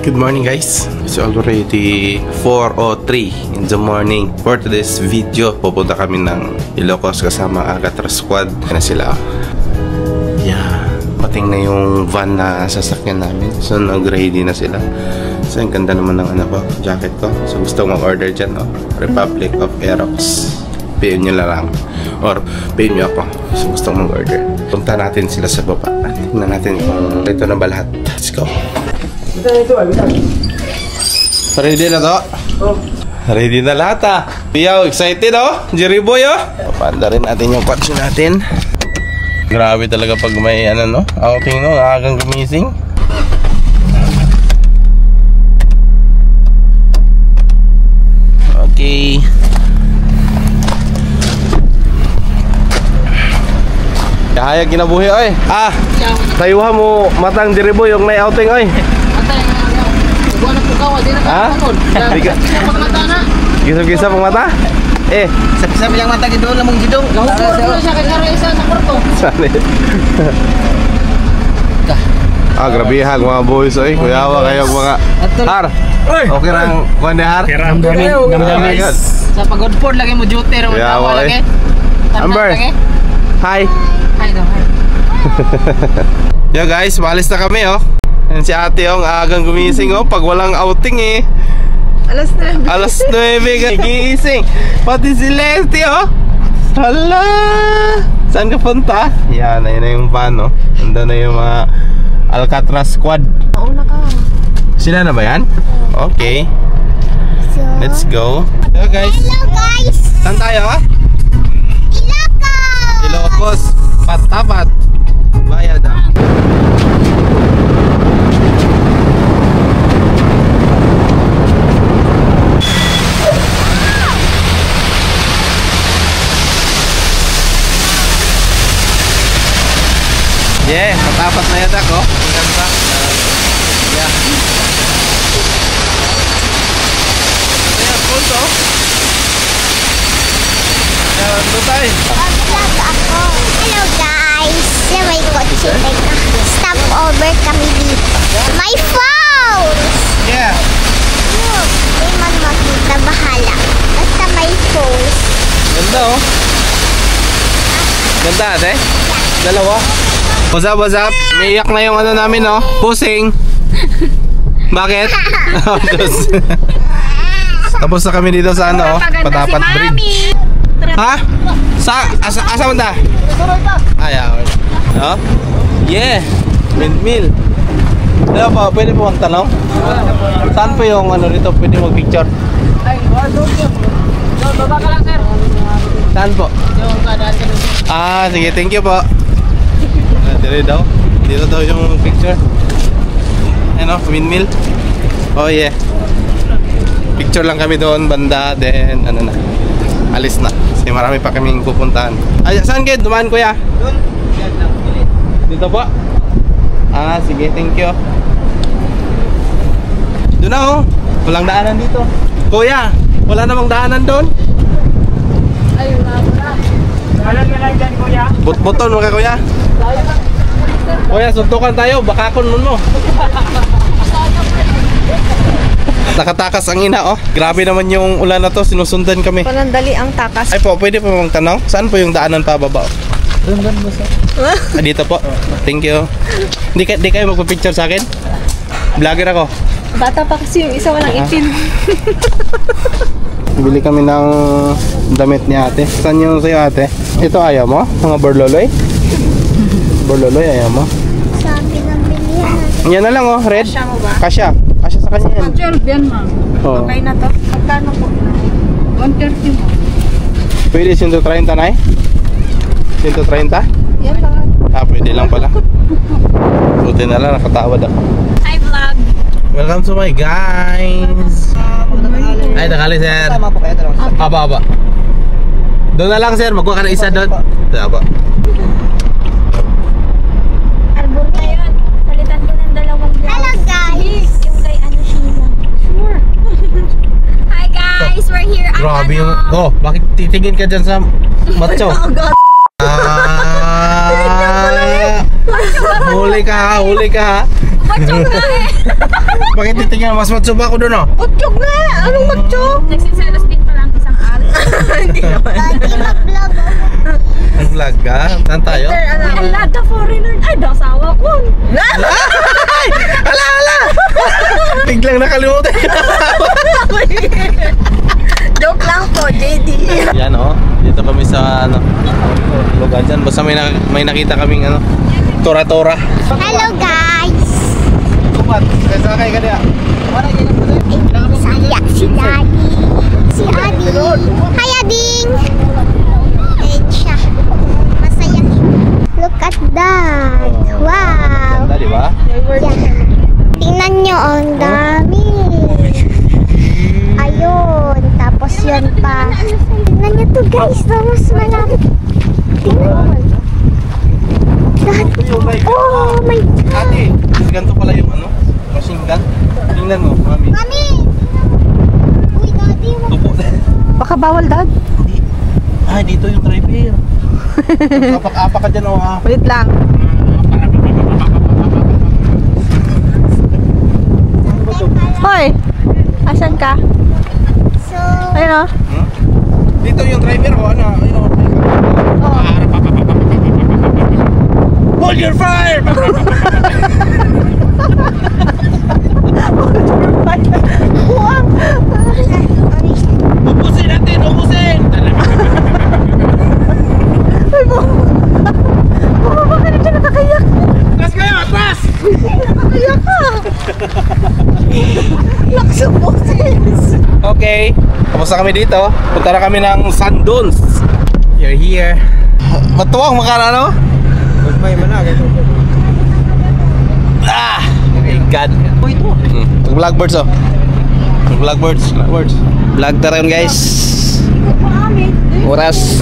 Good morning guys. It's already 4:03 in the morning. For today's video, pupunta kami ng Ilocos kasama Alcatraz Squad. Yan na sila. Yeah. Pating na yung van na sasakyan namin. So nag-ready na sila. So ang ganda naman ng jacket ko. So gusto kong mag-order dyan, Republic of Aerox. PM nyo lang. Or PM nyo ako. So gusto kong mag-order. Punta natin sila sa baba. Tingnan natin kung ito na ba lahat. Let's go. Ready na to? Ready na lahat Piyaw, excited Jerry boy Papanda rin natin yung patch natin. Grabe talaga pag may outing agang gumising. Okay. Kaya kinabuhi tayuhan mo matang Jerry boy yung may outing Gisa-gisa pang mata? Sabi yang mata gitu lamang gidong. Siya kay karo isa sa kwarto. Grabe mga boys kuyawa kayo mga Har. Okay rang kuan Har. Damdamin. Sa pagod port lagi mo duty ra kuyawa lagi. Amber. Hi. Hi daw. Yo guys, maalis na kami Yan si ate agang gumising pag walang outing Alas 9 gigising. Pati si Leslie Hala. Saan ka punta? Yan, ayun na yung van Nandun na yung mga Alcatraz Squad. Nauna ka. Sila na ba yan? Okay. Let's go. Hello guys. Hello guys. Saan tayo Ilocos. Ilocos. Patapat. Bayad Yeah, patapat na yata ko. Ang ganda. Yeah. Ayan, punto. Ayan, tutay. Vlog ako. Hello guys. May kotse. Stop over kami dito. My phone. Yeah. Look, di man makita bahala. Basta may phone. Ganda Ganda ate? Dalawa? What's up? May iyak na yung namin pusing. Bakit? Tapos na kami dito sa Patapat Bridge. Ha? Asa mo ta? Ayaw. Yeah. Windmill. Ano po, pwede po magtanong? Saan po yung rito pwede mag-picture? Baba ka lang sir. Saan po? Sige, thank you po. Dito daw yung picture. Windmill. Oh yeah. Picture lang kami doon banda, then alis na. Kasi marami pa kaming pupuntahan. Saan kayo? Dumaan kuya? Dito po? Sige, thank you. Doon na walang daanan dito. Kuya, wala namang daanan doon? Ay, wala. Walang yan dyan kuya. Butbuton mo ka kuya? Kuya, suntukan tayo, bakakon mo. Nakatakas ang ina Grabe naman yung ulan na to, sinusundan kami. Panandali ang takas. Ay po, pwede po mong tanong? Saan po yung daanan pa baba? Dito po. Thank you. Di kayo magpa-picture sa akin? Vlogger ako. Bata pa kasi yung isa walang ipin. Bili kami ng damit ni ate. Saan yung sa'yo ate? Ito ayaw mo? Mga borloloy? Borloloy ayaw mo? Sabi ng bilihan. Yan na lang red. Kasya mo ba? Kasya sa kanya yan. 12 yan ma'am. Okay na to. Magkano po? 130 mo. Pwede 130 na 130? Yan lang. Pwede lang pala. Buti na lang, nakatawad ako. Hi vlog. Welcome to my guys. Ay, nakali sir. Aba. Doon na lang sir, magkuha ka na isa doon. Aba. Album na yun. Palitan ko ng dalawang vlog. Hello guys. Yung kay Sheila. Sure. Hi guys, we're here at Grabe yung... bakit titingin ka dyan sa macho? Huli ka ha. Matsyog nga eh. Bakit titingnan mas matso ba ako doon oh? Matsyog nga! Anong matsyog? Nagsiselos din pala ang isang araw. Hindi naman. Nag-vlog ka? Saan tayo? Ala, the foreigner. Ay, dasawa ko. Ala! Biglang nakalimutan. Joke lang po, JD. Yan oh, dito kami sa ano, lugar dyan. Basta may nakita kaming ano, tora-tora. Hello guys! Kumat, sakay ka niya. Saya si Daddy. Si Adi. Hi Ading! Ayan siya. Masaya. Look at that. Wow! Ganda, di ba? Yeah. Tingnan nyo, ang dami. Ayun. Tapos yun pa. Tingnan nyo to guys. Mas malapit. Tingnan mo. Oh my God. Ate, ganito pala yung ano, machine gun. Tingnan mo, mami. Mami! Uy, Daddy. Tupo. Baka bawal, Dad. Ay, dito yung driver. Apak-apak ka dyan oh. Wait lang. Hoy! Asan ka? So, Ayun o. Hmm? Dito yung driver oh, ano, ayun oh. Hold your fire! Buwang! Ubusin natin, ubusin! Ay, bumaba ka na dyan, nakakayak. Atras kayo, atras! Nakakayak ka. Lakas ang boses. Okay, kamusta kami dito? Punta na kami ng Sand Dunes. You're here. Matuwang makala no? May managay. Ah! My God. Vlogbirds oh. Vlogbirds. Vlog tayo guys. Oras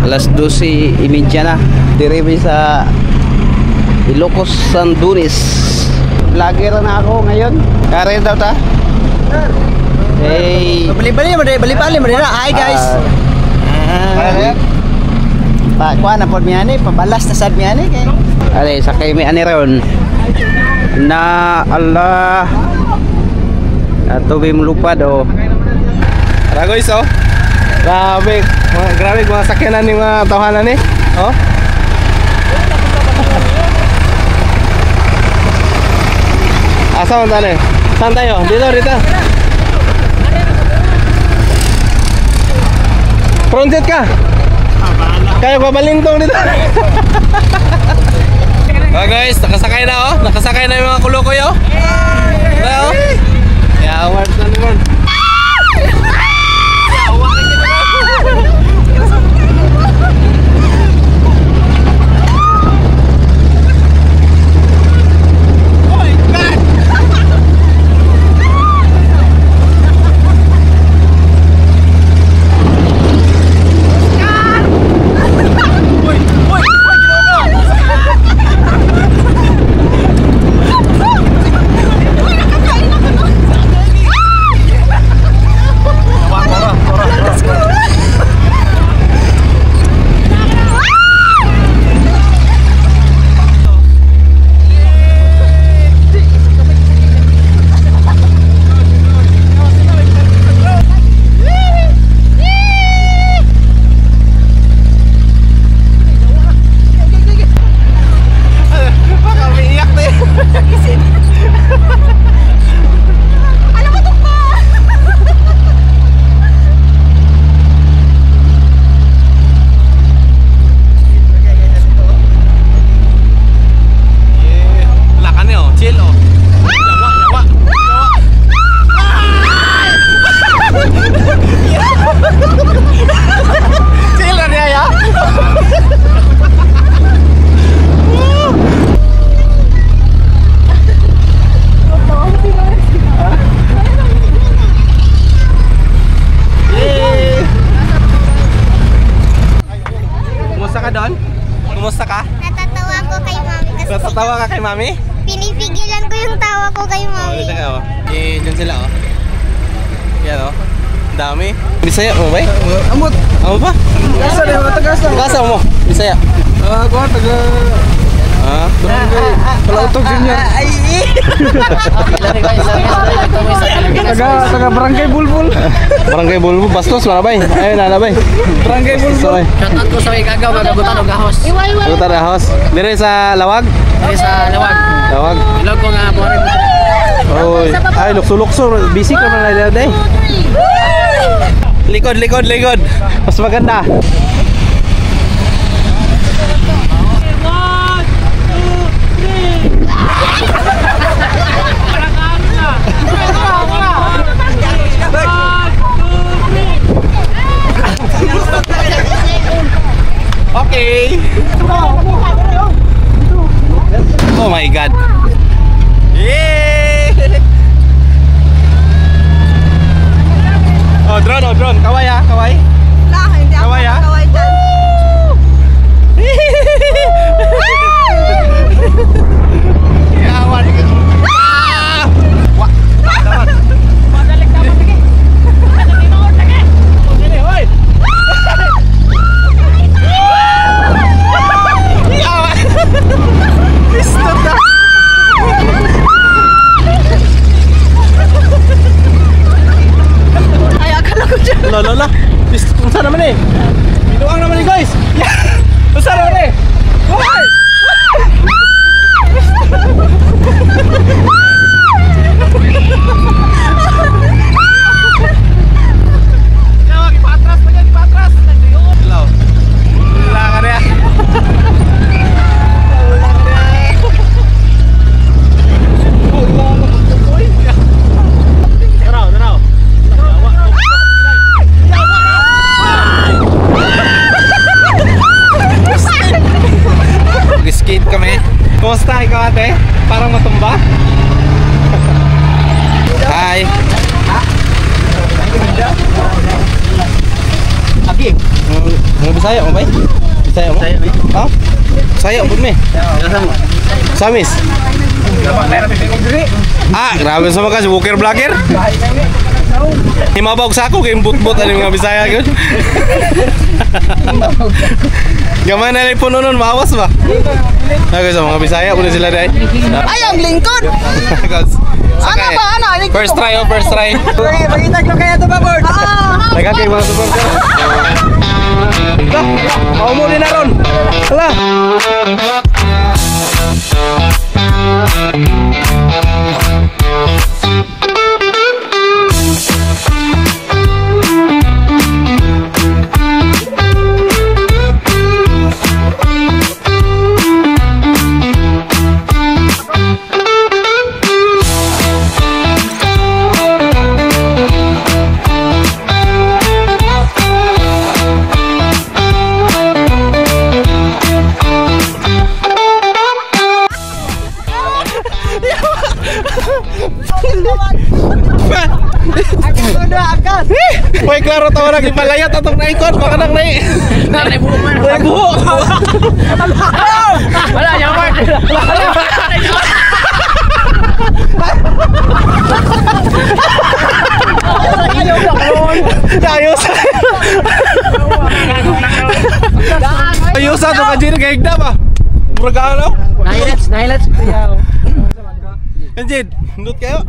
alas 12:30 na. Diribi sa Ilocos, Sand Dunes. Vlogger na ako ngayon. Karen daw ta? Hey. Bali-bali mo na. Hi guys. Kuha na po miyani, pabalas na sad miyani kay. Ale, sakay mi ani ron. Na Allah. Ato bim lupad oh. Tara guys oh. Grabe mga sakyanan ni mga tawanan ni. Oh. Asa man tayo? Saan tayo? Dito. Fronted ka? Kaya ko balintong dito. Oh guys, nakasakay na oh. Nakasakay na yung mga kulukoy oh. Oh. Yeah, award na naman. Natatawa ka kay mami? pinipigilan ko yung tawa ko kay Mami. Oh, dyan sila oh. Yan oh. Dami. Bisaya mo ba? Amot. Amo ba? Gasa na, matagasa. Gasa mo. Bisaya. Ako taga Ah, wala utog ganyan. Taga Barangay Bulbul. Barangay Bulbul, bastos wala bay. Ayun na bay. Barangay Bulbul. Shoutout ko sa Ikagaw, magabutan og gahos. Putar house. Dire sa Lawag. Dili sa Lawag. Lawag. Ilog ko nga buharin. Oy, ay lukso. Busy ka man na day. Likod. Mas maganda. Okay. Oh my God. Yay! Oh, drone. Kaway ha, kaway. Kaway ha. Yawan. Wah. Dapat. Lola, unsa naman eh? Binuang naman eh guys. Unsa naman eh? Hoy! Yawa, ipatras pa yan, ipatras. Hello. Wala ka rin. Taraw. Skate kami. Kumusta ikaw ate? Parang matumba? Hi. Aki. Mga Bisaya mo ba? Bisaya mo? Ha? Bisaya mo me? Samis? Ah, grabe sa mga buker vlogger. Himabog sa ako kayong but-but ano mga Bisaya yun. Gaman na rin puno nun, maawas ba? Ako sa mga Bisaya, puno sila dahil. Ay, ang lingkod! Ano ba? Ano? First try. Pagitag na kaya ito ba, Bord? Nagkakay mga supporter. Maumuli na ron. Hala. Hoy, klaro tawa lagi malayat atong naikot baka nang nai. Nanay buhok man. Hoy, buhok. Wala, yaman. Ayos sa to kanjir kay igda ba? Murag ano? Nahilats. Kanjir, ndut kayo.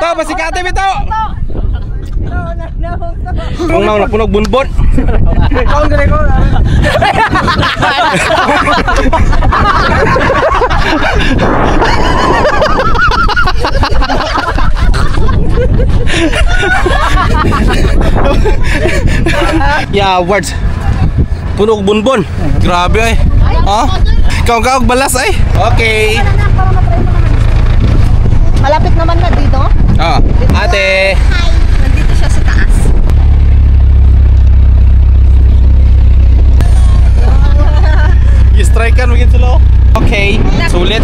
To, masikate bito. Ang mga napunog bunbon. Kaon gani ko. Yeah, words. Punog bunbon. Grabe ay. Ha? Kaog balas ay. Okay. Malapit naman na dito. Ah, ate. Hi. Nandito siya sa taas. I-strike kan begin sila. Okay, sulit.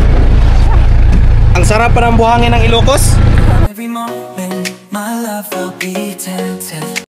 Ang sarap pa ng buhangin ng Ilocos. Every moment, my love will be tempted.